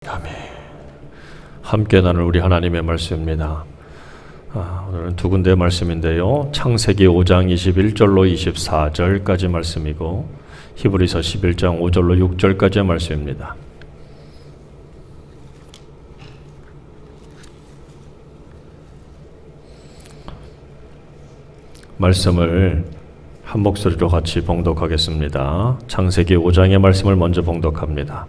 아멘. 함께 나눌 우리 하나님의 말씀입니다. 오늘은 두 군데의 말씀인데요. 창세기 5장 21절로 24절까지 말씀이고 히브리서 11장 5절로 6절까지의 말씀입니다. 말씀을 한 목소리로 같이 봉독하겠습니다. 창세기 5장의 말씀을 먼저 봉독합니다.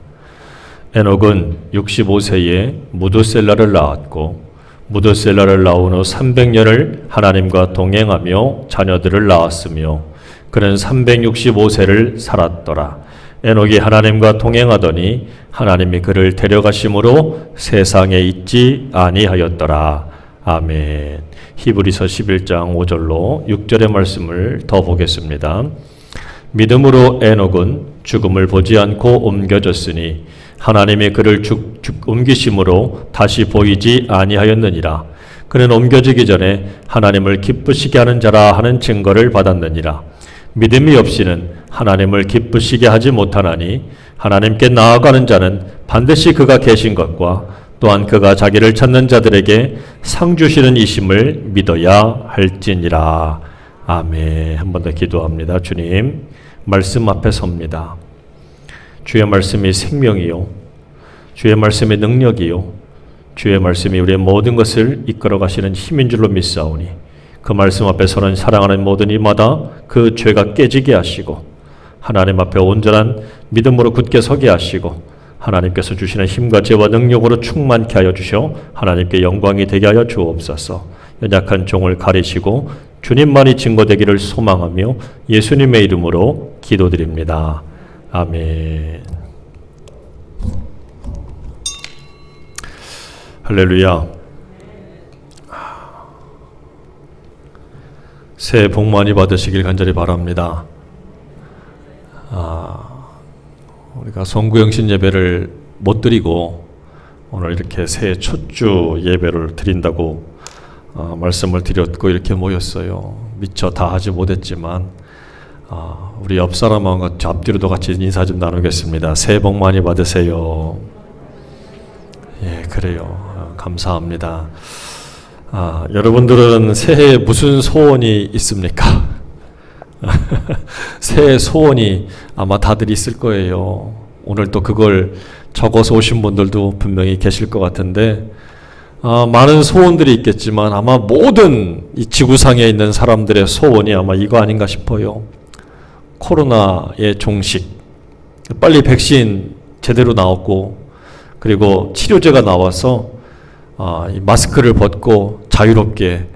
에녹은 65세에 무드셀라를 낳았고 무드셀라를 낳은 후 300년을 하나님과 동행하며 자녀들을 낳았으며 그는 365세를 살았더라. 에녹이 하나님과 동행하더니 하나님이 그를 데려가심으로 세상에 있지 아니하였더라. 아멘. 히브리서 11장 5절로 6절의 말씀을 더 보겠습니다. 믿음으로 에녹은 죽음을 보지 않고 옮겨졌으니 하나님이 그를 옮기심으로 다시 보이지 아니하였느니라. 그는 옮겨지기 전에 하나님을 기쁘시게 하는 자라 하는 증거를 받았느니라. 믿음이 없이는 하나님을 기쁘시게 하지 못하나니 하나님께 나아가는 자는 반드시 그가 계신 것과 또한 그가 자기를 찾는 자들에게 상 주시는 이심을 믿어야 할지니라. 아멘. 한 번 더 기도합니다. 주님, 말씀 앞에 섭니다. 주의 말씀이 생명이요, 주의 말씀이 능력이요, 주의 말씀이 우리의 모든 것을 이끌어 가시는 힘인 줄로 믿사오니 그 말씀 앞에 서는 사랑하는 모든 이마다 그 죄가 깨지게 하시고 하나님 앞에 온전한 믿음으로 굳게 서게 하시고 하나님께서 주시는 힘과 지혜와 능력으로 충만케 하여 주셔 하나님께 영광이 되게 하여 주옵소서. 연약한 종을 가리시고 주님만이 증거되기를 소망하며 예수님의 이름으로 기도드립니다. 아멘. 할렐루야. 새해 복 많이 받으시길 간절히 바랍니다. 우리가 성구영신 예배를 못 드리고 오늘 이렇게 새해 첫 주 예배를 드린다고 말씀을 드렸고 이렇게 모였어요. 미처 다 하지 못했지만 우리 옆 사람하고 앞뒤로도 같이 인사 좀 나누겠습니다. 새해 복 많이 받으세요. 예, 그래요. 감사합니다. 여러분들은 새해에 무슨 소원이 있습니까? 새해 소원이 아마 다들 있을 거예요. 오늘 또 그걸 적어서 오신 분들도 분명히 계실 것 같은데 많은 소원들이 있겠지만 아마 모든 이 지구상에 있는 사람들의 소원이 아마 이거 아닌가 싶어요. 코로나의 종식, 빨리 백신 제대로 나왔고 그리고 치료제가 나와서 이 마스크를 벗고 자유롭게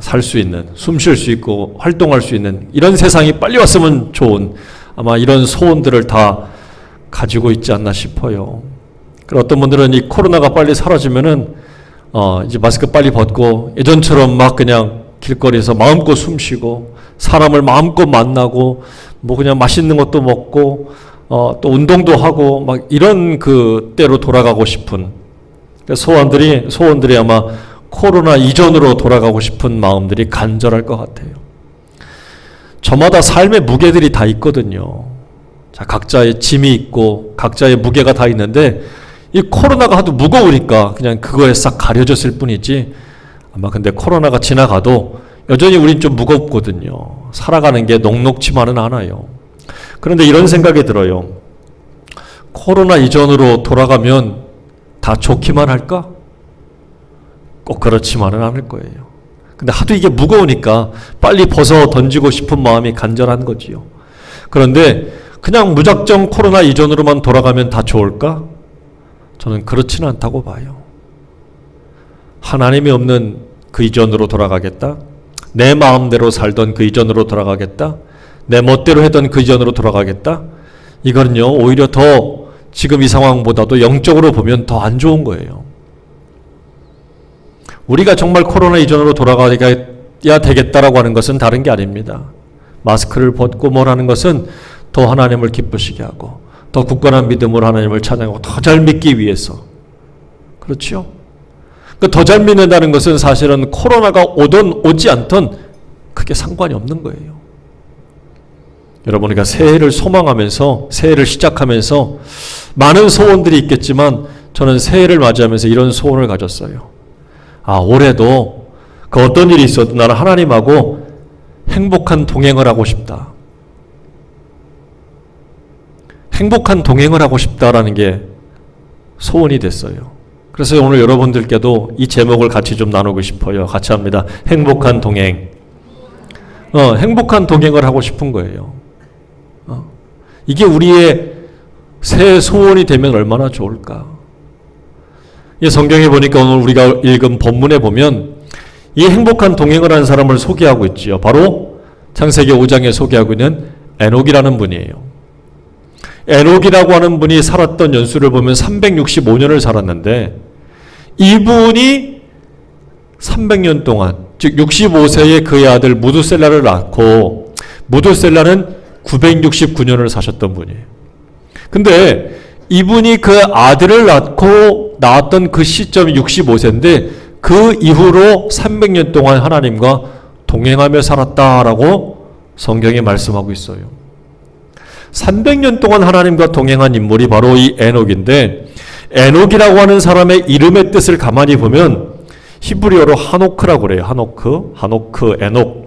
살 수 있는, 숨 쉴 수 있고 활동할 수 있는 이런 세상이 빨리 왔으면 좋은 아마 이런 소원들을 다 가지고 있지 않나 싶어요. 그리고 어떤 분들은 이 코로나가 빨리 사라지면은 이제 마스크 빨리 벗고 예전처럼 막 그냥 길거리에서 마음껏 숨 쉬고 사람을 마음껏 만나고 뭐 그냥 맛있는 것도 먹고 또 운동도 하고 막 이런 그 때로 돌아가고 싶은 소원들이 아마 코로나 이전으로 돌아가고 싶은 마음들이 간절할 것 같아요. 저마다 삶의 무게들이 다 있거든요. 자, 각자의 짐이 있고 각자의 무게가 다 있는데 이 코로나가 하도 무거우니까 그냥 그거에 싹 가려졌을 뿐이지 아마 근데 코로나가 지나가도 여전히 우린 좀 무겁거든요. 살아가는 게 녹록치만은 않아요. 그런데 이런 생각이 들어요. 코로나 이전으로 돌아가면 다 좋기만 할까? 꼭 그렇지만은 않을 거예요. 근데 하도 이게 무거우니까 빨리 벗어 던지고 싶은 마음이 간절한 거지요. 그런데 그냥 무작정 코로나 이전으로만 돌아가면 다 좋을까? 저는 그렇지는 않다고 봐요. 하나님이 없는 그 이전으로 돌아가겠다? 내 마음대로 살던 그 이전으로 돌아가겠다? 내 멋대로 했던 그 이전으로 돌아가겠다? 이거는요, 오히려 더 지금 이 상황보다도 영적으로 보면 더 안 좋은 거예요. 우리가 정말 코로나 이전으로 돌아가야 되겠다라고 하는 것은 다른 게 아닙니다. 마스크를 벗고 뭘 하는 것은 더 하나님을 기쁘시게 하고 더 굳건한 믿음으로 하나님을 찬양하고 더 잘 믿기 위해서. 그렇죠? 더 잘 믿는다는 것은 사실은 코로나가 오든 오지 않든 크게 상관이 없는 거예요. 여러분, 우리가 새해를 소망하면서, 새해를 시작하면서 많은 소원들이 있겠지만 저는 새해를 맞이하면서 이런 소원을 가졌어요. 올해도 그 어떤 일이 있어도 나는 하나님하고 행복한 동행을 하고 싶다. 행복한 동행을 하고 싶다라는 게 소원이 됐어요. 그래서 오늘 여러분들께도 이 제목을 같이 좀 나누고 싶어요. 같이 합니다. 행복한 동행. 행복한 동행을 하고 싶은 거예요. 이게 우리의 새 소원이 되면 얼마나 좋을까. 이 성경에 보니까 오늘 우리가 읽은 본문에 보면 이 행복한 동행을 하는 사람을 소개하고 있지요. 바로 창세기 5장에 소개하고 있는 에녹이라는 분이에요. 에녹이라고 하는 분이 살았던 연수를 보면 365년을 살았는데 이분이 300년 동안, 즉 65세에 그의 아들 무두셀라를 낳고 무두셀라는 969년을 사셨던 분이에요. 근데 이분이 그 아들을 낳았던 그 시점이 65세인데 그 이후로 300년 동안 하나님과 동행하며 살았다라고 성경이 말씀하고 있어요. 300년 동안 하나님과 동행한 인물이 바로 이 에녹인데, 에녹이라고 하는 사람의 이름의 뜻을 가만히 보면 히브리어로 하노크라고 그래요. 하노크, 에녹.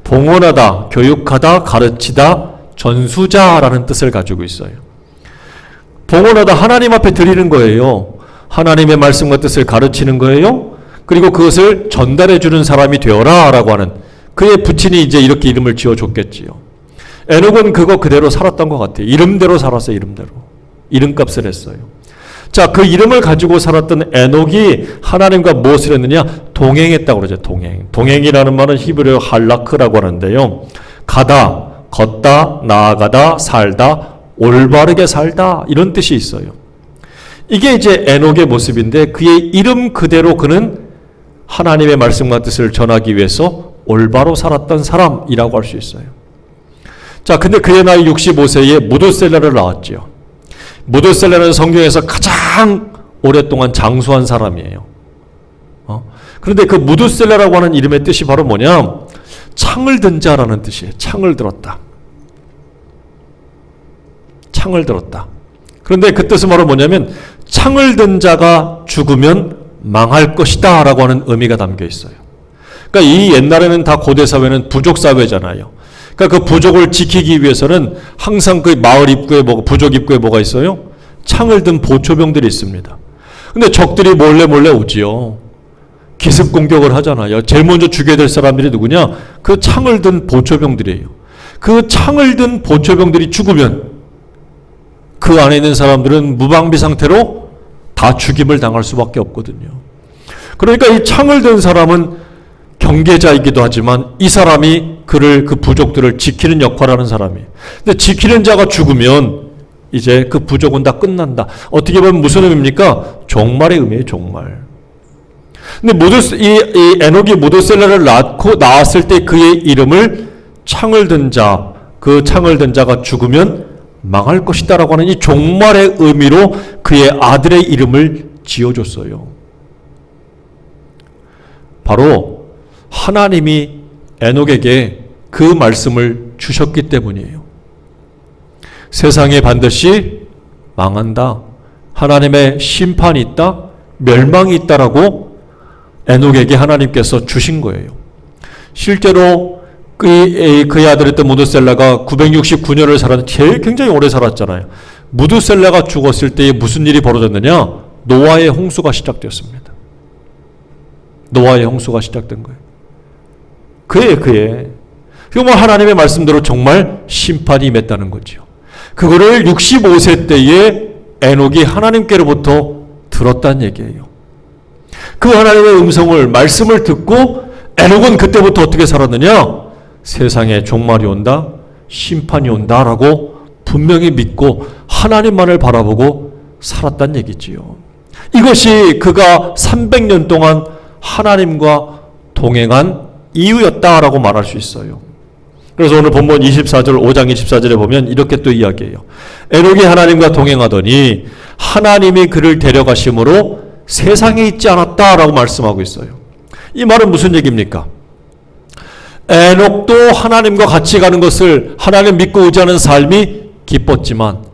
봉헌하다, 교육하다, 가르치다, 전수자라는 뜻을 가지고 있어요. 봉헌하다, 하나님 앞에 드리는 거예요. 하나님의 말씀과 뜻을 가르치는 거예요. 그리고 그것을 전달해 주는 사람이 되어라 라고 하는, 그의 부친이 이제 이렇게 이름을 지어줬겠지요. 에녹은 그거 그대로 살았던 것 같아요. 이름대로 살았어요. 이름대로. 이름값을 했어요. 자, 그 이름을 가지고 살았던 에녹이 하나님과 무엇을 했느냐? 동행했다고 그러죠. 동행. 동행이라는 말은 히브리어 할라크라고 하는데요. 가다, 걷다, 나아가다, 살다, 올바르게 살다, 이런 뜻이 있어요. 이게 이제 에녹의 모습인데, 그의 이름 그대로 그는 하나님의 말씀과 뜻을 전하기 위해서 올바로 살았던 사람이라고 할 수 있어요. 자, 근데 그의 나이 65세에 무두셀라를 낳았죠. 무두셀라는 성경에서 가장 오랫동안 장수한 사람이에요. 그런데 그 무두셀라라고 하는 이름의 뜻이 바로 뭐냐? 창을 든 자라는 뜻이에요. 창을 들었다. 창을 들었다. 그런데 그 뜻은 바로 뭐냐면 창을 든 자가 죽으면 망할 것이다 라고 하는 의미가 담겨 있어요. 그러니까 이 옛날에는 다 고대 사회는 부족 사회잖아요. 그러니까 그 부족을 지키기 위해서는 항상 그 마을 입구에 부족 입구에 뭐가 있어요? 창을 든 보초병들이 있습니다. 근데 적들이 몰래 오지요. 기습 공격을 하잖아요. 제일 먼저 죽여야 될 사람들이 누구냐? 그 창을 든 보초병들이에요. 그 창을 든 보초병들이 죽으면 그 안에 있는 사람들은 무방비 상태로 다 죽임을 당할 수밖에 없거든요. 그러니까 이 창을 든 사람은 경계자이기도 하지만 이 사람이 그 부족들을 지키는 역할을 하는 사람이에요. 근데 지키는 자가 죽으면 이제 그 부족은 다 끝난다. 어떻게 보면 무슨 의미입니까? 종말의 의미예요. 종말. 근데 이 에녹이 무두셀라를 낳았을 때 그의 이름을 창을 든 자, 그 창을 든 자가 죽으면 망할 것이다라고 하는 이 종말의 의미로 그의 아들의 이름을 지어줬어요. 바로 하나님이 에녹에게 그 말씀을 주셨기 때문이에요. 세상에 반드시 망한다. 하나님의 심판이 있다. 멸망이 있다라고 에녹에게 하나님께서 주신 거예요. 실제로 그의 아들이었던 무두셀라가 969년을 살았는데 굉장히 오래 살았잖아요. 무두셀라가 죽었을 때에 무슨 일이 벌어졌느냐? 노아의 홍수가 시작되었습니다. 노아의 홍수가 시작된 거예요. 그의 하나님의 말씀대로 정말 심판이 임했다는 거죠. 그거를 65세 때에 에녹이 하나님께로부터 들었다는 얘기예요. 그 하나님의 음성을, 말씀을 듣고 에녹은 그때부터 어떻게 살았느냐? 세상에 종말이 온다, 심판이 온다라고 분명히 믿고 하나님만을 바라보고 살았다는 얘기지요. 이것이 그가 300년 동안 하나님과 동행한 이유였다라고 말할 수 있어요. 그래서 오늘 본문 24절, 5장 24절에 보면 이렇게 또 이야기해요. 에녹이 하나님과 동행하더니 하나님이 그를 데려가심으로 세상에 있지 않았다라고 말씀하고 있어요. 이 말은 무슨 얘기입니까? 에녹도 하나님과 같이 가는 것을 하나님 믿고 의지하는 삶이 기뻤지만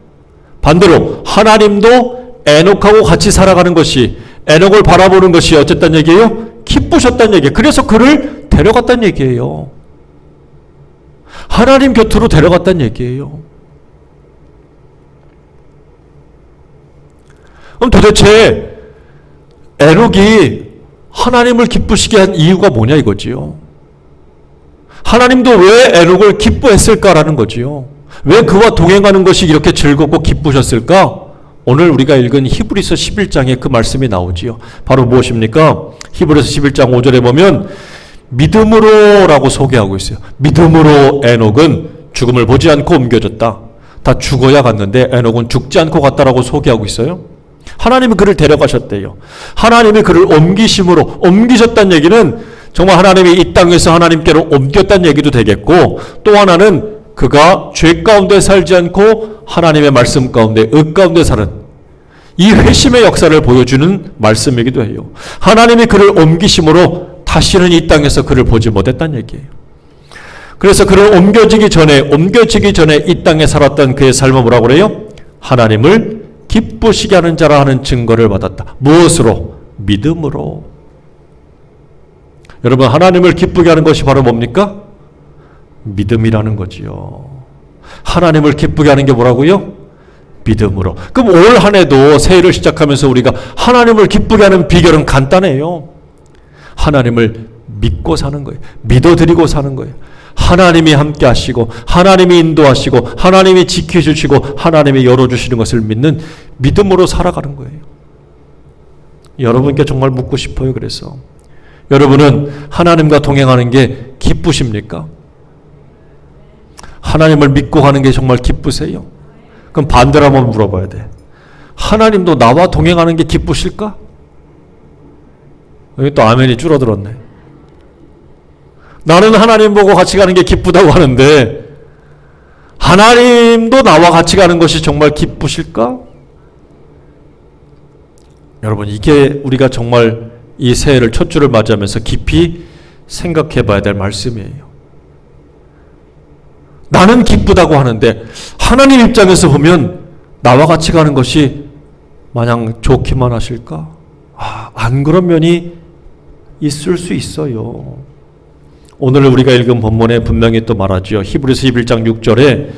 반대로 하나님도 에녹하고 같이 살아가는 것이 에녹을 바라보는 것이 어쨌단 얘기예요? 기쁘셨단 얘기예요. 그래서 그를 데려갔단 얘기예요. 하나님 곁으로 데려갔단 얘기예요. 그럼 도대체 에녹이 하나님을 기쁘시게 한 이유가 뭐냐 이거지요. 하나님도 왜 에녹을 기뻐했을까라는 거지요. 왜 그와 동행하는 것이 이렇게 즐겁고 기쁘셨을까? 오늘 우리가 읽은 히브리서 11장에 그 말씀이 나오지요. 바로 무엇입니까? 히브리서 11장 5절에 보면 믿음으로라고 소개하고 있어요. 믿음으로 에녹은 죽음을 보지 않고 옮겨졌다. 다 죽어야 갔는데 에녹은 죽지 않고 갔다라고 소개하고 있어요. 하나님이 그를 데려가셨대요. 하나님이 그를 옮기셨다는 얘기는 정말 하나님이 이 땅에서 하나님께로 옮겼다는 얘기도 되겠고, 또 하나는 그가 죄 가운데 살지 않고 하나님의 말씀 가운데 의 가운데 사는 이 회심의 역사를 보여주는 말씀이기도 해요. 하나님이 그를 옮기심으로 다시는 이 땅에서 그를 보지 못했다는 얘기예요. 그래서 그를 옮겨지기 전에 이 땅에 살았던 그의 삶은 뭐라고 그래요? 하나님을 기쁘시게 하는 자라 하는 증거를 받았다. 무엇으로? 믿음으로. 여러분, 하나님을 기쁘게 하는 것이 바로 뭡니까? 믿음이라는 거지요. 하나님을 기쁘게 하는 게 뭐라고요? 믿음으로. 그럼 올 한 해도 새해를 시작하면서 우리가 하나님을 기쁘게 하는 비결은 간단해요. 하나님을 믿고 사는 거예요. 믿어드리고 사는 거예요. 하나님이 함께 하시고 하나님이 인도하시고 하나님이 지켜주시고 하나님이 열어주시는 것을 믿는 믿음으로 살아가는 거예요. 여러분께 정말 묻고 싶어요. 그래서 여러분은 하나님과 동행하는 게 기쁘십니까? 하나님을 믿고 가는 게 정말 기쁘세요? 그럼 반대로 한번 물어봐야 돼. 하나님도 나와 동행하는 게 기쁘실까? 여기 또 아멘이 줄어들었네. 나는 하나님 보고 같이 가는 게 기쁘다고 하는데 하나님도 나와 같이 가는 것이 정말 기쁘실까? 여러분, 이게 우리가 정말 이 새해를 첫 주를 맞이하면서 깊이 생각해 봐야 될 말씀이에요. 나는 기쁘다고 하는데 하나님 입장에서 보면 나와 같이 가는 것이 마냥 좋기만 하실까? 안 그런 면이 있을 수 있어요. 오늘 우리가 읽은 본문에 분명히 또 말하죠. 히브리서 11장 6절에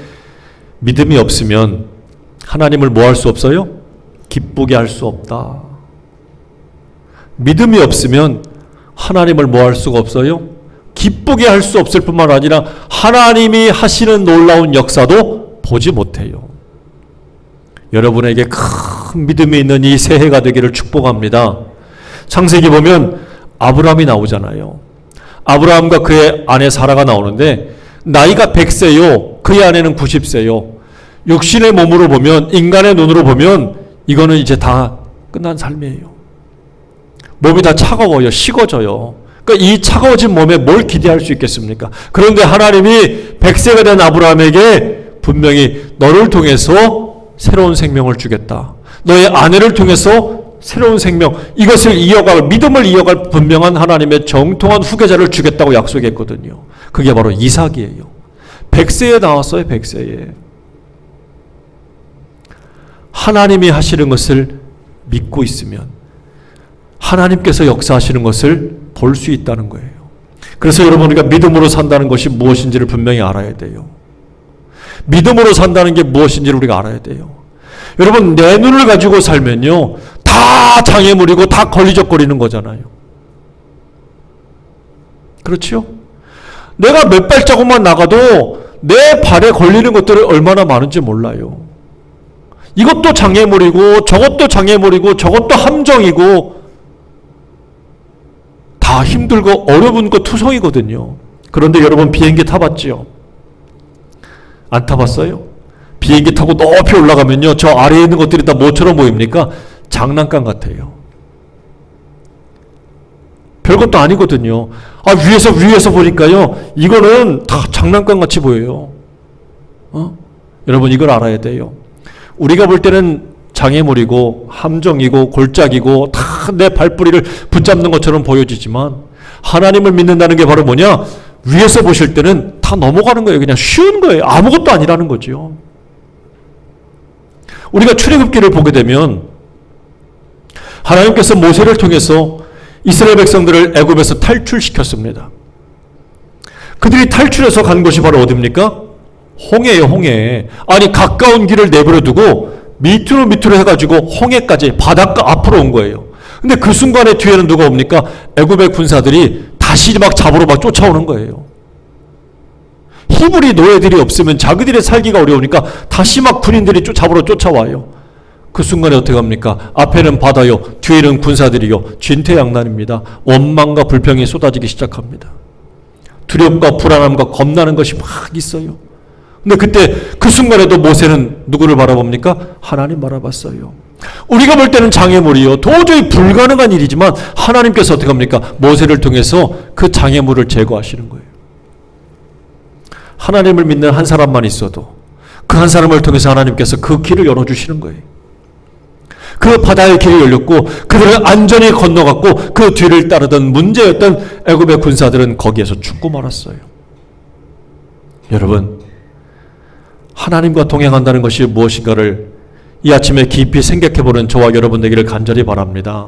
믿음이 없으면 하나님을 뭐 할 수 없어요? 기쁘게 할 수 없다. 믿음이 없으면 하나님을 뭐 할 수가 없어요? 기쁘게 할 수 없을 뿐만 아니라 하나님이 하시는 놀라운 역사도 보지 못해요. 여러분에게 큰 믿음이 있는 이 새해가 되기를 축복합니다. 창세기 보면 아브라함이 나오잖아요. 아브라함과 그의 아내 사라가 나오는데 나이가 100세요. 그의 아내는 90세요. 육신의 몸으로 보면, 인간의 눈으로 보면 이거는 이제 다 끝난 삶이에요. 몸이 다 차가워요. 식어져요. 그러니까 이 차가워진 몸에 뭘 기대할 수 있겠습니까? 그런데 하나님이 100세가 된 아브라함에게 분명히 너를 통해서 새로운 생명을 주겠다. 너의 아내를 통해서 새로운 생명, 이것을 이어갈, 믿음을 이어갈 분명한 하나님의 정통한 후계자를 주겠다고 약속했거든요. 그게 바로 이삭이에요. 100세에 나왔어요. 100세에. 하나님이 하시는 것을 믿고 있으면 하나님께서 역사하시는 것을 볼 수 있다는 거예요. 그래서 여러분, 우리가 믿음으로 산다는 것이 무엇인지를 분명히 알아야 돼요. 믿음으로 산다는 게 무엇인지를 우리가 알아야 돼요. 여러분, 내 눈을 가지고 살면요, 다 장애물이고 다 걸리적거리는 거잖아요. 그렇죠? 내가 몇 발자국만 나가도 내 발에 걸리는 것들이 얼마나 많은지 몰라요. 이것도 장애물이고 저것도 장애물이고 저것도 함정이고 다 힘들고 어려운 거 투성이거든요. 그런데 여러분, 비행기 타봤지요? 안 타봤어요? 비행기 타고 높이 올라가면요, 저 아래에 있는 것들이 다 뭐처럼 보입니까? 장난감 같아요. 별것도 아니거든요. 위에서 보니까요, 이거는 다 장난감 같이 보여요. 여러분, 이걸 알아야 돼요. 우리가 볼 때는 장애물이고 함정이고 골짜기고 다 내 발뿌리를 붙잡는 것처럼 보여지지만 하나님을 믿는다는 게 바로 뭐냐? 위에서 보실 때는 다 넘어가는 거예요. 그냥 쉬운 거예요. 아무것도 아니라는 거죠. 우리가 출애굽기를 보게 되면 하나님께서 모세를 통해서 이스라엘 백성들을 애굽에서 탈출시켰습니다. 그들이 탈출해서 간 곳이 바로 어디입니까? 홍해예요, 홍해. 아니, 가까운 길을 내버려 두고 밑으로 해가지고 홍해까지 바닷가 앞으로 온 거예요. 근데 그 순간에 뒤에는 누가 옵니까? 애굽의 군사들이 다시 막 잡으러 막 쫓아오는 거예요. 히브리 노예들이 없으면 자기들이 살기가 어려우니까 다시 막 군인들이 잡으러 쫓아와요. 그 순간에 어떻게 합니까? 앞에는 바다요, 뒤에는 군사들이요. 진퇴양난입니다. 원망과 불평이 쏟아지기 시작합니다. 두렵과 불안함과 겁나는 것이 막 있어요. 근데 그때 그 순간에도 모세는 누구를 바라봅니까? 하나님 바라봤어요. 우리가 볼 때는 장애물이요, 도저히 불가능한 일이지만 하나님께서 어떻게 합니까? 모세를 통해서 그 장애물을 제거하시는 거예요. 하나님을 믿는 한 사람만 있어도 그 한 사람을 통해서 하나님께서 그 길을 열어주시는 거예요. 그 바다의 길이 열렸고 그들을 안전히 건너갔고 그 뒤를 따르던 문제였던 애굽의 군사들은 거기에서 죽고 말았어요. 여러분, 하나님과 동행한다는 것이 무엇인가를 이 아침에 깊이 생각해보는 저와 여러분 되기를 간절히 바랍니다.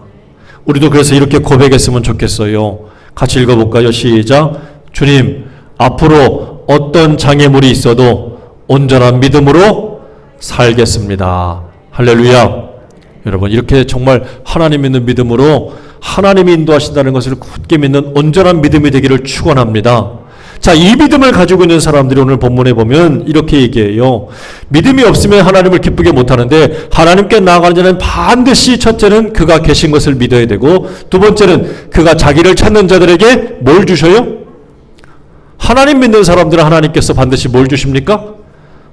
우리도 그래서 이렇게 고백했으면 좋겠어요. 같이 읽어볼까요? 시작. 주님, 앞으로 어떤 장애물이 있어도 온전한 믿음으로 살겠습니다. 할렐루야. 여러분, 이렇게 정말 하나님 믿는 믿음으로 하나님이 인도하신다는 것을 굳게 믿는 온전한 믿음이 되기를 축원합니다. 자, 이 믿음을 가지고 있는 사람들이 오늘 본문에 보면 이렇게 얘기해요. 믿음이 없으면 하나님을 기쁘게 못하는데 하나님께 나아가는 자는 반드시 첫째는 그가 계신 것을 믿어야 되고 두 번째는 그가 자기를 찾는 자들에게 뭘 주셔요? 하나님 믿는 사람들은 하나님께서 반드시 뭘 주십니까?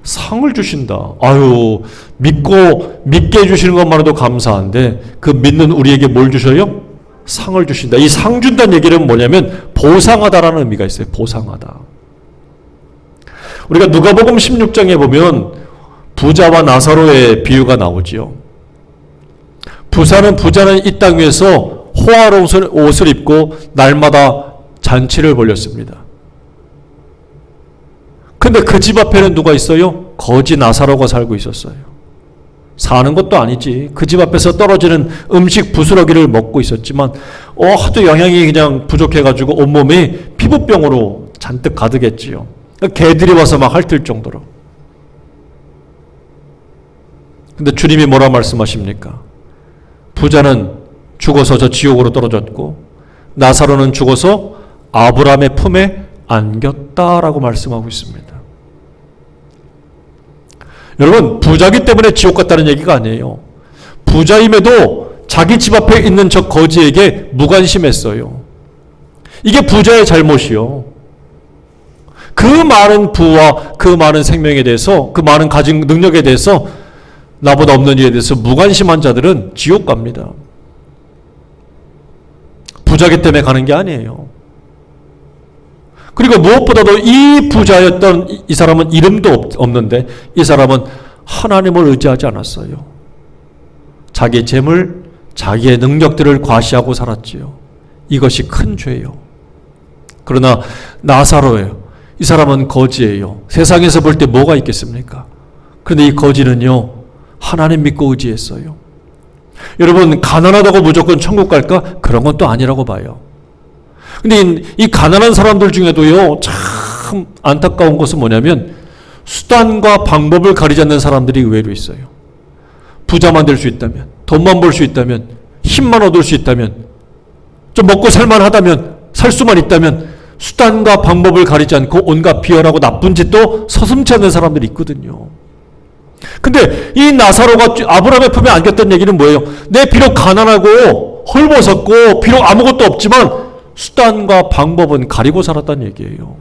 상을 주신다. 아유, 믿게 해주시는 것만으로도 감사한데 그 믿는 우리에게 뭘 주셔요? 상을 주신다. 이 상 준다는 얘기는 뭐냐면 보상하다라는 의미가 있어요. 보상하다. 우리가 누가복음 16장에 보면 부자와 나사로의 비유가 나오지요. 부자는 이 땅 위에서 호화로운 옷을 입고 날마다 잔치를 벌였습니다. 근데 그 집 앞에는 누가 있어요? 거지 나사로가 살고 있었어요. 사는 것도 아니지. 그 집 앞에서 떨어지는 음식 부스러기를 먹고 있었지만 하도 영양이 그냥 부족해가지고 온몸이 피부병으로 잔뜩 가득했지요. 개들이 와서 막 핥을 정도로. 근데 주님이 뭐라 말씀하십니까? 부자는 죽어서 저 지옥으로 떨어졌고 나사로는 죽어서 아브라함의 품에 안겼다라고 말씀하고 있습니다. 여러분, 부자기 때문에 지옥 갔다는 얘기가 아니에요. 부자임에도 자기 집 앞에 있는 저 거지에게 무관심했어요. 이게 부자의 잘못이요. 그 많은 부와 그 많은 생명에 대해서, 그 많은 가진 능력에 대해서, 나보다 없는 일에 대해서 무관심한 자들은 지옥 갑니다. 부자기 때문에 가는 게 아니에요. 그리고 무엇보다도 이 부자였던 이 사람은 이름도 없는데 이 사람은 하나님을 의지하지 않았어요. 자기 재물, 자기의 능력들을 과시하고 살았지요. 이것이 큰 죄예요. 그러나 나사로예요. 이 사람은 거지예요. 세상에서 볼 때 뭐가 있겠습니까? 그런데 이 거지는요, 하나님 믿고 의지했어요. 여러분, 가난하다고 무조건 천국 갈까? 그런 건 또 아니라고 봐요. 근데 이 가난한 사람들 중에도요, 참 안타까운 것은 뭐냐면 수단과 방법을 가리지 않는 사람들이 의외로 있어요. 부자만 될 수 있다면, 돈만 벌 수 있다면, 힘만 얻을 수 있다면, 좀 먹고 살만하다면, 살 수만 있다면 수단과 방법을 가리지 않고 온갖 비열하고 나쁜 짓도 서슴지 않는 사람들이 있거든요. 근데 이 나사로가 아브라함의 품에 안겼다는 얘기는 뭐예요? 내 비록 가난하고 헐벗었고 비록 아무것도 없지만 수단과 방법은 가리고 살았다는 얘기예요.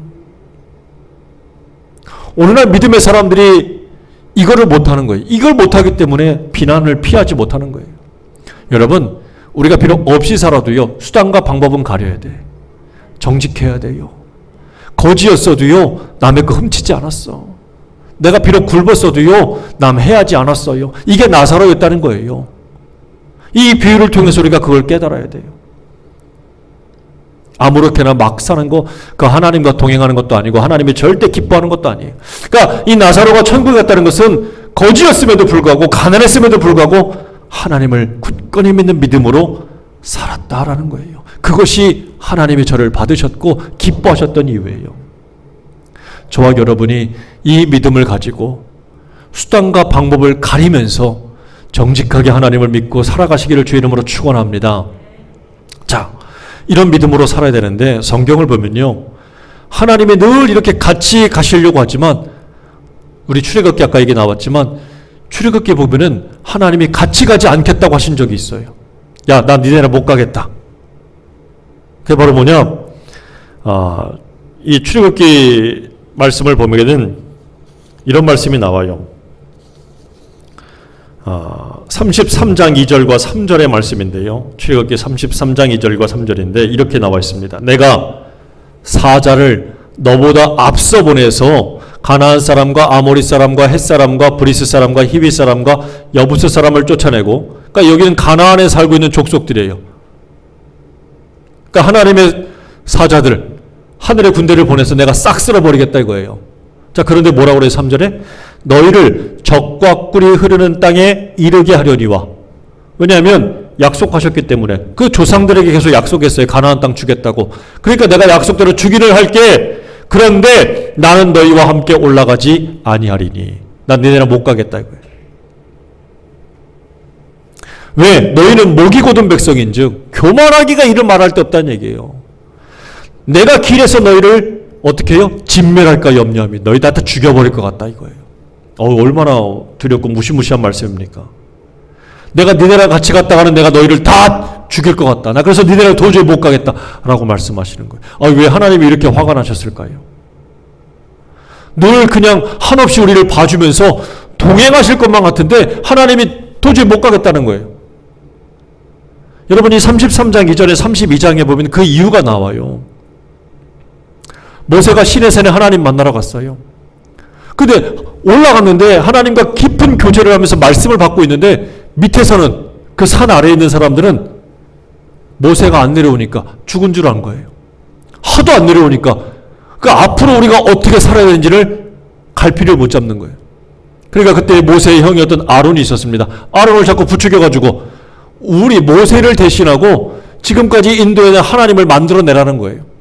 오늘날 믿음의 사람들이 이거를 못하는 거예요. 이걸 못하기 때문에 비난을 피하지 못하는 거예요. 여러분, 우리가 비록 없이 살아도요, 수단과 방법은 가려야 돼. 정직해야 돼요. 거지였어도요, 남의 거 훔치지 않았어. 내가 비록 굶었어도요, 남 해하지 않았어요. 이게 나사로였다는 거예요. 이 비유를 통해서 우리가 그걸 깨달아야 돼요. 아무렇게나 막 사는 거, 그 하나님과 동행하는 것도 아니고 하나님이 절대 기뻐하는 것도 아니에요. 그러니까 이 나사로가 천국에 갔다는 것은 거지였음에도 불구하고 가난했음에도 불구하고 하나님을 굳건히 믿는 믿음으로 살았다라는 거예요. 그것이 하나님이 저를 받으셨고 기뻐하셨던 이유예요. 저와 여러분이 이 믿음을 가지고 수단과 방법을 가리면서 정직하게 하나님을 믿고 살아가시기를 주의 이름으로 축원합니다. 자, 이런 믿음으로 살아야 되는데 성경을 보면요, 하나님이 늘 이렇게 같이 가시려고 하지만, 우리 출애굽기 아까 얘기 나왔지만 출애굽기 보면은 하나님이 같이 가지 않겠다고 하신 적이 있어요. 야, 나 니네랑 못 가겠다. 그게 바로 뭐냐, 이 출애굽기 말씀을 보면은 이런 말씀이 나와요. 33장 2절과 3절의 말씀인데요. 출애굽기 33장 2절과 3절인데 이렇게 나와 있습니다. 내가 사자를 너보다 앞서 보내서 가나안 사람과 아모리 사람과 헷 사람과 브리스 사람과 히위 사람과 여부스 사람을 쫓아내고, 그러니까 여기는 가나안에 살고 있는 족속들이에요. 그러니까 하나님의 사자들, 하늘의 군대를 보내서 내가 싹 쓸어버리겠다 이거예요. 자, 그런데 뭐라고 그래요? 3절에 너희를 적과 꿀이 흐르는 땅에 이르게 하려니와. 왜냐하면 약속하셨기 때문에 그 조상들에게 계속 약속했어요. 가나안 땅 주겠다고. 그러니까 내가 약속대로 주기를 할게. 그런데 나는 너희와 함께 올라가지 아니하리니. 난 너희랑 못 가겠다 이거예요. 왜? 너희는 목이 곧은 백성인즉 교만하기가 이를 말할 데 없다는 얘기예요. 내가 길에서 너희를 어떻게 해요? 진멸할까 염려함이. 너희 다 죽여버릴 것 같다 이거예요. 얼마나 두렵고 무시무시한 말씀입니까? 내가 니네랑 같이 갔다가는 내가 너희를 다 죽일 것 같다. 나 그래서 니네랑 도저히 못 가겠다 라고 말씀하시는 거예요. 왜 하나님이 이렇게 화가 나셨을까요? 늘 그냥 한없이 우리를 봐주면서 동행하실 것만 같은데 하나님이 도저히 못 가겠다는 거예요. 여러분이 33장 이전에 32장에 보면 그 이유가 나와요. 모세가 시내산에 하나님 만나러 갔어요. 근데 올라갔는데 하나님과 깊은 교제를 하면서 말씀을 받고 있는데 밑에서는 그 산 아래에 있는 사람들은 모세가 안 내려오니까 죽은 줄 안 거예요. 하도 안 내려오니까 그 앞으로 우리가 어떻게 살아야 되는지를 갈피를 못 잡는 거예요. 그러니까 그때 모세의 형이었던 아론이 있었습니다. 아론을 자꾸 부추겨가지고 우리 모세를 대신하고 지금까지 인도에 하나님을 만들어내라는 거예요.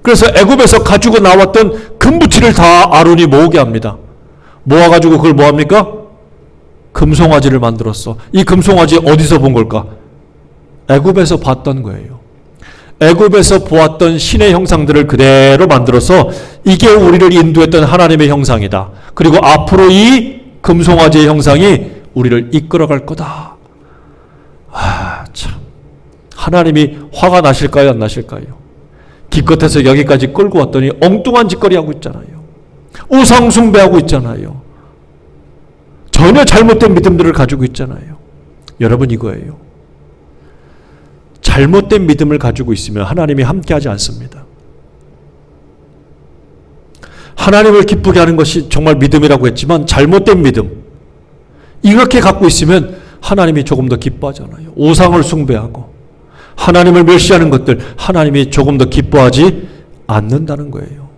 그래서 애굽에서 가지고 나왔던 금부치를 다 아론이 모으게 합니다. 모아가지고 그걸 뭐합니까? 금송아지를 만들었어. 이 금송아지 어디서 본 걸까? 애굽에서 봤던 거예요. 애굽에서 보았던 신의 형상들을 그대로 만들어서 이게 우리를 인도했던 하나님의 형상이다. 그리고 앞으로 이 금송아지의 형상이 우리를 이끌어갈 거다. 참, 하나님이 화가 나실까요? 안 나실까요? 기껏해서 여기까지 끌고 왔더니 엉뚱한 짓거리 하고 있잖아요. 우상 숭배하고 있잖아요. 전혀 잘못된 믿음들을 가지고 있잖아요. 여러분, 이거예요. 잘못된 믿음을 가지고 있으면 하나님이 함께하지 않습니다. 하나님을 기쁘게 하는 것이 정말 믿음이라고 했지만 잘못된 믿음, 이렇게 갖고 있으면 하나님이 조금 더 기뻐하잖아요. 우상을 숭배하고 하나님을 멸시하는 것들, 하나님이 조금 더 기뻐하지 않는다는 거예요.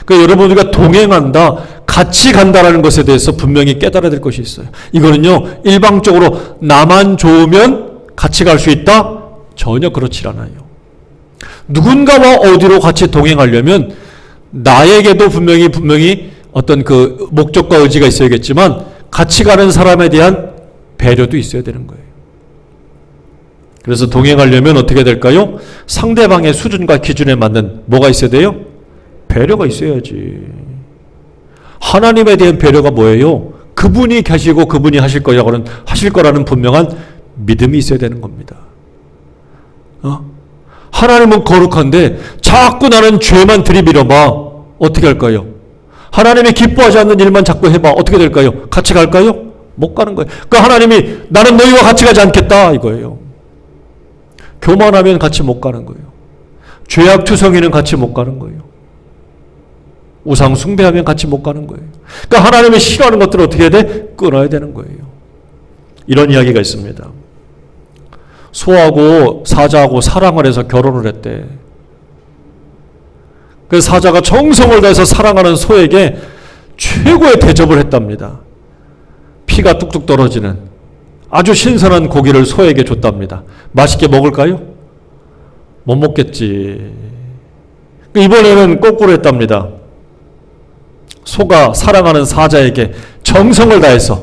그러니까 여러분, 우리가 동행한다, 같이 간다라는 것에 대해서 분명히 깨달아야 될 것이 있어요. 이거는요, 일방적으로 나만 좋으면 같이 갈 수 있다? 전혀 그렇지 않아요. 누군가와 어디로 같이 동행하려면 나에게도 분명히 어떤 그 목적과 의지가 있어야겠지만 같이 가는 사람에 대한 배려도 있어야 되는 거예요. 그래서 동행하려면 어떻게 될까요? 상대방의 수준과 기준에 맞는 뭐가 있어야 돼요? 배려가 있어야지. 하나님에 대한 배려가 뭐예요? 그분이 계시고 그분이 하실 거라는 분명한 믿음이 있어야 되는 겁니다. 하나님은 거룩한데 자꾸 나는 죄만 들이밀어봐. 어떻게 할까요? 하나님이 기뻐하지 않는 일만 자꾸 해봐. 어떻게 될까요? 같이 갈까요? 못 가는 거예요. 그러니까 하나님이 나는 너희와 같이 가지 않겠다 이거예요. 교만하면 같이 못 가는 거예요. 죄악투성이는 같이 못 가는 거예요. 우상 숭배하면 같이 못 가는 거예요. 그러니까 하나님이 싫어하는 것들을 어떻게 해야 돼? 끊어야 되는 거예요. 이런 이야기가 있습니다. 소하고 사자하고 사랑을 해서 결혼을 했대. 그 사자가 정성을 다해서 사랑하는 소에게 최고의 대접을 했답니다. 피가 뚝뚝 떨어지는 아주 신선한 고기를 소에게 줬답니다. 맛있게 먹을까요? 못 먹겠지. 이번에는 거꾸로 했답니다. 소가 사랑하는 사자에게 정성을 다해서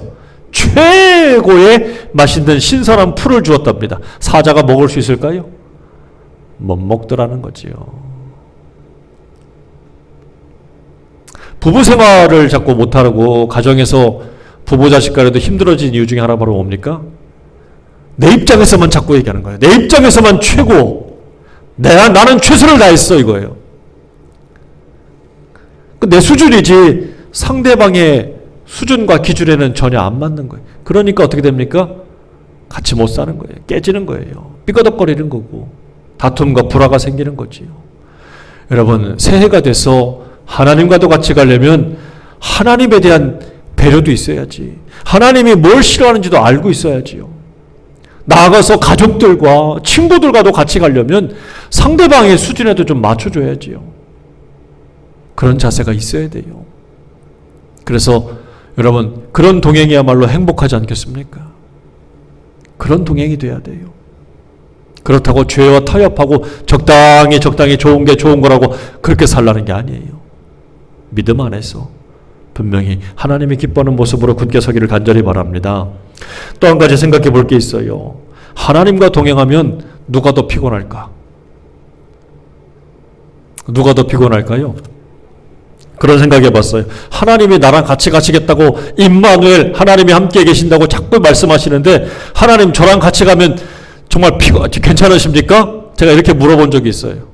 최고의 맛있는 신선한 풀을 주었답니다. 사자가 먹을 수 있을까요? 못 먹더라는 거지요. 부부 생활을 자꾸 못하고 가정에서 부부 자식 간에도 힘들어진 이유 중에 하나 바로 뭡니까? 내 입장에서만 자꾸 얘기하는 거예요. 내 입장에서만 최고. 나는 최선을 다했어 이거예요. 내 수준이지 상대방의 수준과 기준에는 전혀 안 맞는 거예요. 그러니까 어떻게 됩니까? 같이 못 사는 거예요. 깨지는 거예요. 삐거덕거리는 거고 다툼과 불화가 생기는 거지요. 여러분 새해가 돼서 하나님과도 같이 가려면 하나님에 대한 배려도 있어야지. 하나님이 뭘 싫어하는지도 알고 있어야지요. 나아가서 가족들과 친구들과도 같이 가려면 상대방의 수준에도 좀 맞춰줘야지요. 그런 자세가 있어야 돼요. 그래서 여러분 그런 동행이야말로 행복하지 않겠습니까? 그런 동행이 돼야 돼요. 그렇다고 죄와 타협하고 적당히 좋은 게 좋은 거라고 그렇게 살라는 게 아니에요. 믿음 안에서 분명히 하나님이 기뻐하는 모습으로 굳게 서기를 간절히 바랍니다. 또 한 가지 생각해 볼 게 있어요. 하나님과 동행하면 누가 더 피곤할까? 누가 더 피곤할까요? 그런 생각해 봤어요. 하나님이 나랑 같이 가시겠다고 임마누엘 하나님이 함께 계신다고 자꾸 말씀하시는데 하나님 저랑 같이 가면 정말 괜찮으십니까? 제가 이렇게 물어본 적이 있어요.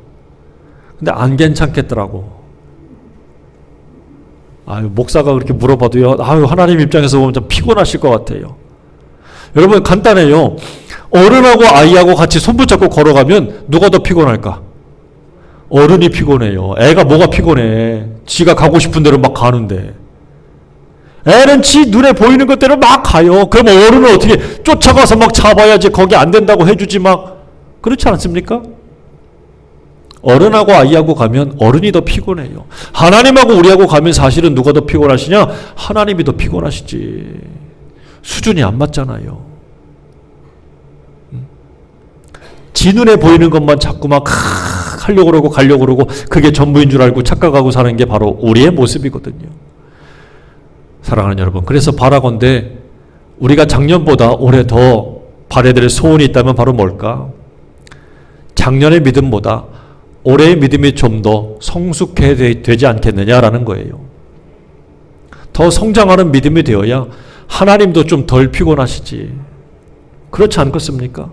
근데 안 괜찮겠더라고. 목사가 그렇게 물어봐도요. 하나님 입장에서 보면 좀 피곤하실 것 같아요. 여러분 간단해요. 어른하고 아이하고 같이 손 붙잡고 걸어가면 누가 더 피곤할까? 어른이 피곤해요. 애가 뭐가 피곤해. 지가 가고 싶은 대로 막 가는데. 애는 지 눈에 보이는 것대로 막 가요. 그럼 어른은 어떻게 쫓아가서 막 잡아야지 거기 안 된다고 해주지 막. 그렇지 않습니까? 어른하고 아이하고 가면 어른이 더 피곤해요. 하나님하고 우리하고 가면 사실은 누가 더 피곤하시냐? 하나님이 더 피곤하시지. 수준이 안 맞잖아요. 지 눈에 보이는 것만 자꾸 막 하려고 그러고 가려고 그러고 그게 전부인 줄 알고 착각하고 사는 게 바로 우리의 모습이거든요. 사랑하는 여러분, 그래서 바라건대 우리가 작년보다 올해 더 바라야 될 소원이 있다면 바로 뭘까? 작년의 믿음보다 올해의 믿음이 좀 더 성숙해야 되지 않겠느냐라는 거예요. 더 성장하는 믿음이 되어야 하나님도 좀 덜 피곤하시지. 그렇지 않겠습니까?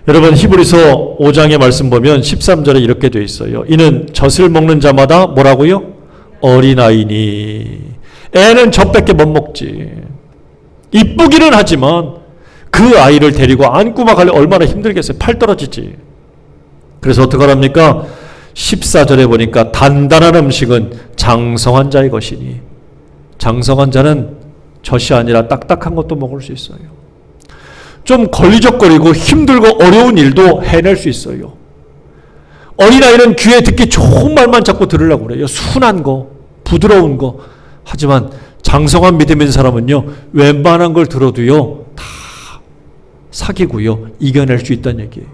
여러분 히브리서 5장의 말씀 보면 13절에 이렇게 되어 있어요. 이는 젖을 먹는 자마다 뭐라고요? 어린아이니. 애는 젖밖에 못 먹지. 이쁘기는 하지만 그 아이를 데리고 안고 막 가려 얼마나 힘들겠어요. 팔 떨어지지. 그래서 어떡하랍니까? 14절에 보니까 단단한 음식은 장성한 자의 것이니. 장성한 자는 젖이 아니라 딱딱한 것도 먹을 수 있어요. 좀 걸리적거리고 힘들고 어려운 일도 해낼 수 있어요. 어린아이는 귀에 듣기 좋은 말만 자꾸 들으려고 그래요. 순한 거, 부드러운 거. 하지만 장성한 믿음인 사람은요, 웬만한 걸 들어도요, 다 사귀고요, 이겨낼 수 있다는 얘기예요.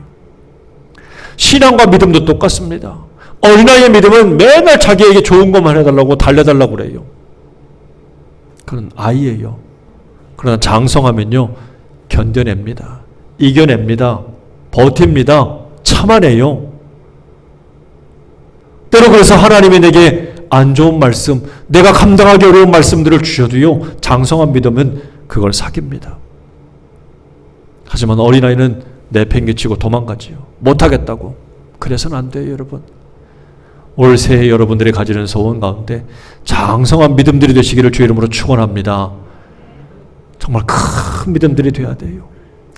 신앙과 믿음도 똑같습니다. 어린아이의 믿음은 맨날 자기에게 좋은 것만 해달라고 달래달라고 그래요. 그런 아이예요. 그러나 장성하면요, 견뎌냅니다. 이겨냅니다. 버팁니다. 참아내요. 때로 그래서 하나님이 내게 안 좋은 말씀, 내가 감당하기 어려운 말씀들을 주셔도요, 장성한 믿음은 그걸 사깁니다. 하지만 어린아이는 내팽개치고 도망가지요. 못하겠다고. 그래서는 안 돼요, 여러분. 올 새해 여러분들이 가지는 소원 가운데 장성한 믿음들이 되시기를 주의 이름으로 축원합니다. 정말 큰 믿음들이 돼야 돼요.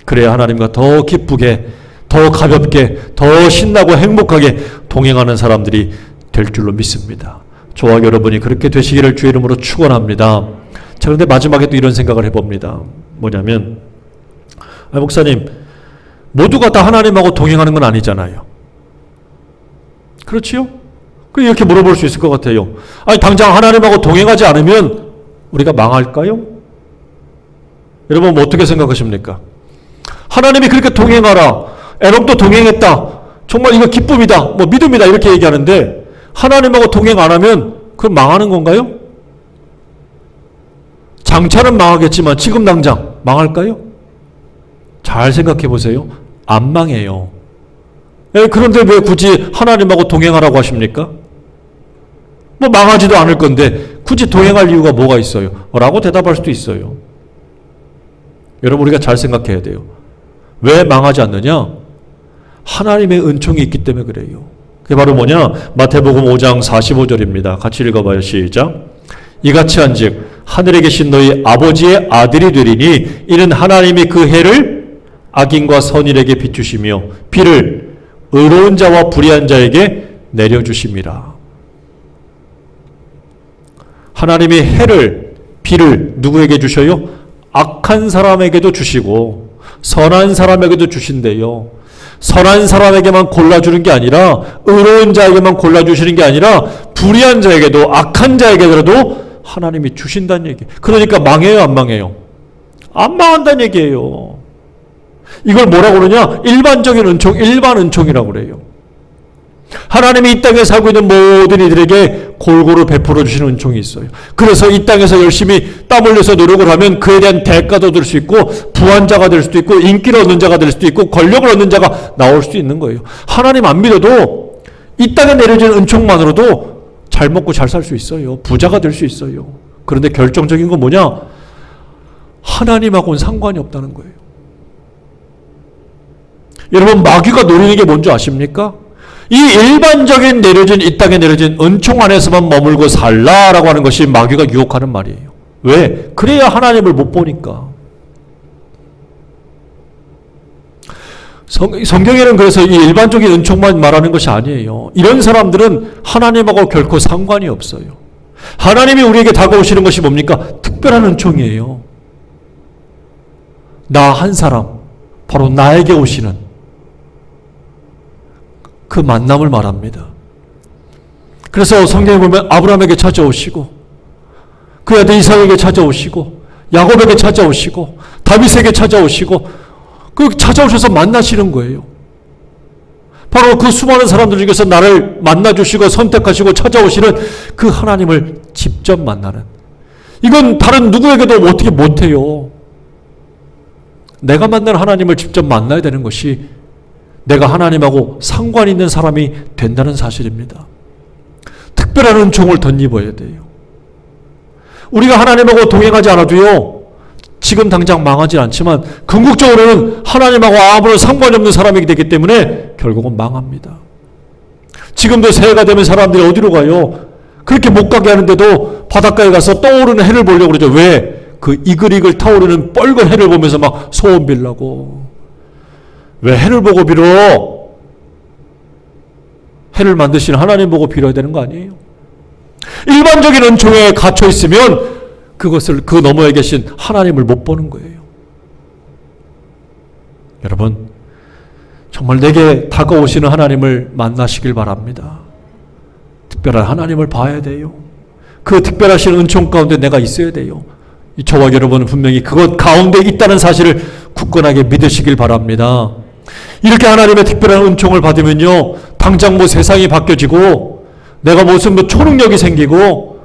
그래야 하나님과 더 기쁘게, 더 가볍게, 더 신나고 행복하게 동행하는 사람들이 될 줄로 믿습니다. 저와 여러분이 그렇게 되시기를 주의 이름으로 축원합니다. 자, 그런데 마지막에 또 이런 생각을 해봅니다. 뭐냐면, 목사님, 모두가 다 하나님하고 동행하는 건 아니잖아요. 그렇지요? 이렇게 물어볼 수 있을 것 같아요. 아니, 당장 하나님하고 동행하지 않으면 우리가 망할까요? 여러분, 뭐 어떻게 생각하십니까? 하나님이 그렇게 동행하라. 에녹도 동행했다. 정말 이거 기쁨이다. 뭐 믿음이다. 이렇게 얘기하는데 하나님하고 동행 안 하면 그럼 망하는 건가요? 장차는 망하겠지만 지금 당장 망할까요? 잘 생각해 보세요. 안 망해요. 그런데 왜 굳이 하나님하고 동행하라고 하십니까? 뭐 망하지도 않을 건데 굳이 동행할 이유가 뭐가 있어요? 라고 대답할 수도 있어요. 여러분, 우리가 잘 생각해야 돼요. 왜 망하지 않느냐? 하나님의 은총이 있기 때문에 그래요. 그게 바로 뭐냐? 마태복음 5장 45절입니다. 같이 읽어봐요. 시작. 이같이 한즉 하늘에 계신 너희 아버지의 아들이 되리니 이는 하나님이 그 해를 악인과 선인에게 비추시며 비를 의로운 자와 불의한 자에게 내려주심이라. 하나님이 해를, 비를 누구에게 주셔요? 악한 사람에게도 주시고 선한 사람에게도 주신대요. 선한 사람에게만 골라주는 게 아니라 의로운 자에게만 골라주시는 게 아니라 불의한 자에게도 악한 자에게라도 하나님이 주신다는 얘기. 그러니까 망해요, 안 망해요? 안 망한다는 얘기예요. 이걸 뭐라고 그러냐? 일반적인 은총, 일반 은총이라고 그래요. 하나님이 이 땅에 살고 있는 모든 이들에게 골고루 베풀어 주시는 은총이 있어요. 그래서 이 땅에서 열심히 땀 흘려서 노력을 하면 그에 대한 대가도 될 수 있고 부한 자가 될 수도 있고 인기를 얻는 자가 될 수도 있고 권력을 얻는 자가 나올 수도 있는 거예요. 하나님 안 믿어도 이 땅에 내려지는 은총만으로도 잘 먹고 잘 살 수 있어요. 부자가 될 수 있어요. 그런데 결정적인 건 뭐냐? 하나님하고는 상관이 없다는 거예요. 여러분, 마귀가 노리는 게 뭔지 아십니까? 이 일반적인 내려진, 이 땅에 내려진 은총 안에서만 머물고 살라라고 하는 것이 마귀가 유혹하는 말이에요. 왜? 그래야 하나님을 못 보니까. 성경에는 그래서 이 일반적인 은총만 말하는 것이 아니에요. 이런 사람들은 하나님하고 결코 상관이 없어요. 하나님이 우리에게 다가오시는 것이 뭡니까? 특별한 은총이에요. 나 한 사람, 바로 나에게 오시는 그 만남을 말합니다. 그래서 성경에 보면 아브라함에게 찾아오시고 그 아들 이삭에게 찾아오시고 야곱에게 찾아오시고 다윗에게 찾아오시고 그 찾아오셔서 만나시는 거예요. 바로 그 수많은 사람들 중에서 나를 만나주시고 선택하시고 찾아오시는 그 하나님을 직접 만나는, 이건 다른 누구에게도 어떻게 못해요. 내가 만난 하나님을 직접 만나야 되는 것이 내가 하나님하고 상관 있는 사람이 된다는 사실입니다. 특별한 은총을 덧입어야 돼요. 우리가 하나님하고 동행하지 않아도요, 지금 당장 망하지 않지만 궁극적으로는 하나님하고 아무런 상관이 없는 사람이 되기 때문에 결국은 망합니다. 지금도 새해가 되면 사람들이 어디로 가요? 그렇게 못 가게 하는데도 바닷가에 가서 떠오르는 해를 보려고 그러죠. 왜? 그 이글이글 타오르는 뻘건 해를 보면서 막 소원 빌라고. 왜 해를 보고 빌어? 해를 만드시는 하나님 보고 빌어야 되는 거 아니에요? 일반적인 은총에 갇혀 있으면 그것을 그 너머에 계신 하나님을 못 보는 거예요. 여러분, 정말 내게 다가오시는 하나님을 만나시길 바랍니다. 특별한 하나님을 봐야 돼요. 그 특별하신 은총 가운데 내가 있어야 돼요. 저와 여러분은 분명히 그것 가운데 있다는 사실을 굳건하게 믿으시길 바랍니다. 이렇게 하나님의 특별한 은총을 받으면요, 당장 뭐 세상이 바뀌어지고 내가 무슨 뭐 초능력이 생기고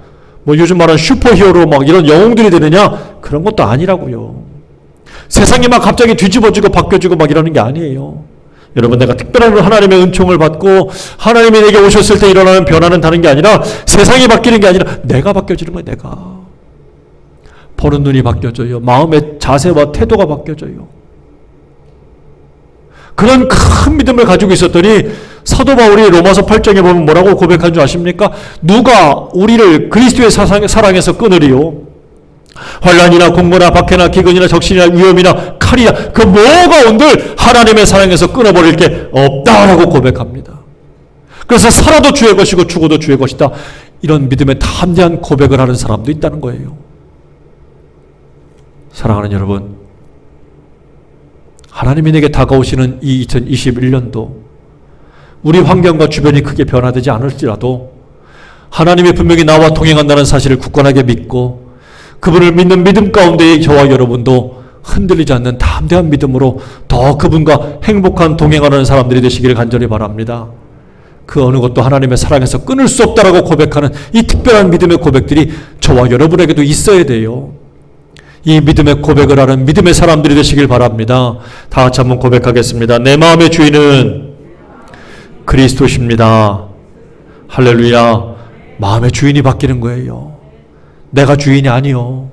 뭐 요즘 말하는 슈퍼히어로 막 이런 영웅들이 되느냐? 그런 것도 아니라고요. 세상이 막 갑자기 뒤집어지고 바뀌어지고 막 이러는 게 아니에요. 여러분, 내가 특별한 하나님의 은총을 받고 하나님이 내게 오셨을 때 일어나는 변화는 다른 게 아니라 세상이 바뀌는 게 아니라 내가 바뀌어지는 거예요. 내가. 보는 눈이 바뀌어져요. 마음의 자세와 태도가 바뀌어져요. 그런 큰 믿음을 가지고 있었더니 사도 바울이 로마서 8장에 보면 뭐라고 고백한 줄 아십니까? 누가 우리를 그리스도의 사랑에서 끊으리요? 환난이나 공고나 박해나 기근이나 적신이나 위험이나 칼이나 그 뭐가 온들 하나님의 사랑에서 끊어버릴 게 없다라고 고백합니다. 그래서 살아도 주의 것이고 죽어도 주의 것이다. 이런 믿음에 담대한 고백을 하는 사람도 있다는 거예요. 사랑하는 여러분, 하나님이 내게 다가오시는 이 2021년도 우리 환경과 주변이 크게 변화되지 않을지라도 하나님이 분명히 나와 동행한다는 사실을 굳건하게 믿고 그분을 믿는 믿음 가운데 저와 여러분도 흔들리지 않는 담대한 믿음으로 더 그분과 행복한 동행하는 사람들이 되시기를 간절히 바랍니다. 그 어느 것도 하나님의 사랑에서 끊을 수 없다라고 고백하는 이 특별한 믿음의 고백들이 저와 여러분에게도 있어야 돼요. 이 믿음의 고백을 하는 믿음의 사람들이 되시길 바랍니다. 다 같이 한번 고백하겠습니다. 내 마음의 주인은 그리스도십니다. 할렐루야. 마음의 주인이 바뀌는 거예요. 내가 주인이 아니요.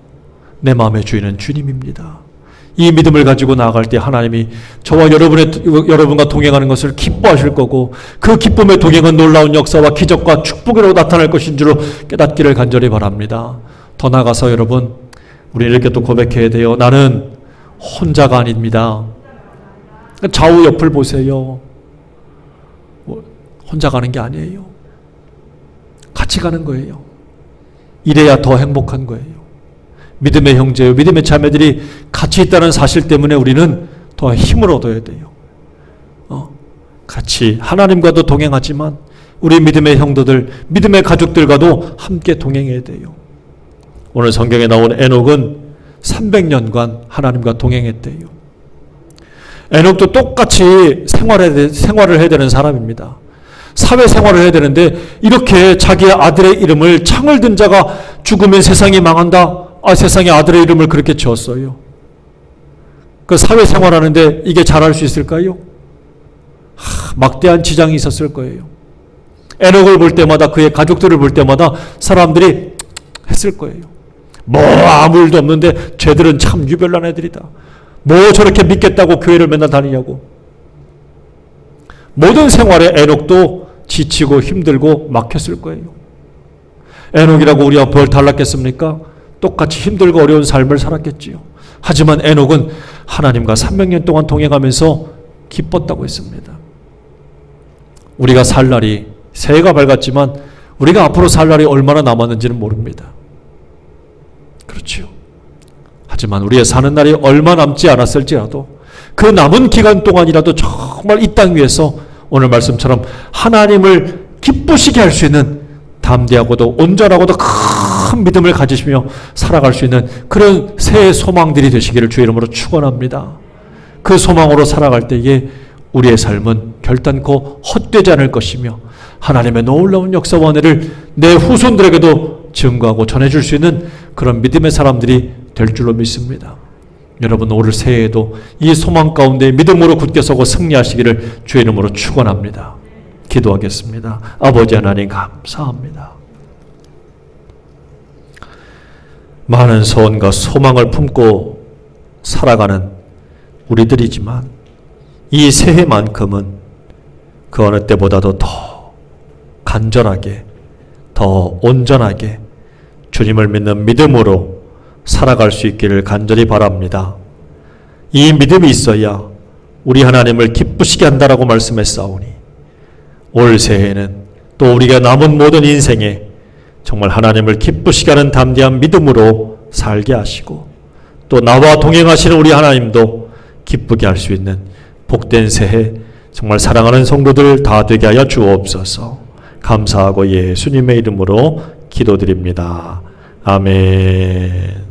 내 마음의 주인은 주님입니다. 이 믿음을 가지고 나아갈 때 하나님이 저와 여러분과 동행하는 것을 기뻐하실 거고 그 기쁨의 동행은 놀라운 역사와 기적과 축복으로 나타날 것인 줄로 깨닫기를 간절히 바랍니다. 더 나아가서 여러분, 우리 이렇게 또 고백해야 돼요. 나는 혼자가 아닙니다. 좌우 옆을 보세요. 혼자 가는 게 아니에요. 같이 가는 거예요. 이래야 더 행복한 거예요. 믿음의 형제요, 믿음의 자매들이 같이 있다는 사실 때문에 우리는 더 힘을 얻어야 돼요. 같이 하나님과도 동행하지만 우리 믿음의 형제들, 믿음의 가족들과도 함께 동행해야 돼요. 오늘 성경에 나온 에녹은 300년간 하나님과 동행했대요. 에녹도 똑같이 생활을 해야 되는 사람입니다. 사회생활을 해야 되는데 이렇게 자기의 아들의 이름을 창을 든 자가 죽으면 세상이 망한다. 세상에 아들의 이름을 그렇게 지었어요. 그 사회생활하는데 이게 잘할 수 있을까요? 막대한 지장이 있었을 거예요. 에녹을 볼 때마다 그의 가족들을 볼 때마다 사람들이 했을 거예요. 뭐 아무 일도 없는데 쟤들은 참 유별난 애들이다. 뭐 저렇게 믿겠다고 교회를 맨날 다니냐고. 모든 생활에 에녹도 지치고 힘들고 막혔을 거예요. 에녹이라고 우리와 벌 달랐겠습니까? 똑같이 힘들고 어려운 삶을 살았겠지요. 하지만 에녹은 하나님과 300년 동안 동행하면서 기뻤다고 했습니다. 우리가 살 날이 새해가 밝았지만 우리가 앞으로 살 날이 얼마나 남았는지는 모릅니다. 그렇지요. 하지만 우리의 사는 날이 얼마 남지 않았을지라도 그 남은 기간 동안이라도 정말 이 땅 위에서 오늘 말씀처럼 하나님을 기쁘시게 할 수 있는 담대하고도 온전하고도 큰 믿음을 가지시며 살아갈 수 있는 그런 새해 소망들이 되시기를 주의 이름으로 축원합니다. 그 소망으로 살아갈 때에 우리의 삶은 결단코 헛되지 않을 것이며 하나님의 놀라운 역사와 은혜를 내 후손들에게도 증거하고 전해줄 수 있는 그런 믿음의 사람들이 될 줄로 믿습니다. 여러분 올 새해에도 이 소망 가운데 믿음으로 굳게 서고 승리하시기를 주의 이름으로 축원합니다. 기도하겠습니다. 아버지 하나님 감사합니다. 많은 소원과 소망을 품고 살아가는 우리들이지만 이 새해만큼은 그 어느 때보다도 더 간절하게, 더 온전하게 주님을 믿는 믿음으로 살아갈 수 있기를 간절히 바랍니다. 이 믿음이 있어야 우리 하나님을 기쁘시게 한다라고 말씀했사오니 올 새해에는 또 우리가 남은 모든 인생에 정말 하나님을 기쁘시게 하는 담대한 믿음으로 살게 하시고 또 나와 동행하시는 우리 하나님도 기쁘게 할 수 있는 복된 새해 정말 사랑하는 성도들 다 되게 하여 주옵소서. 감사하고 예수님의 이름으로 기도드립니다. 아멘.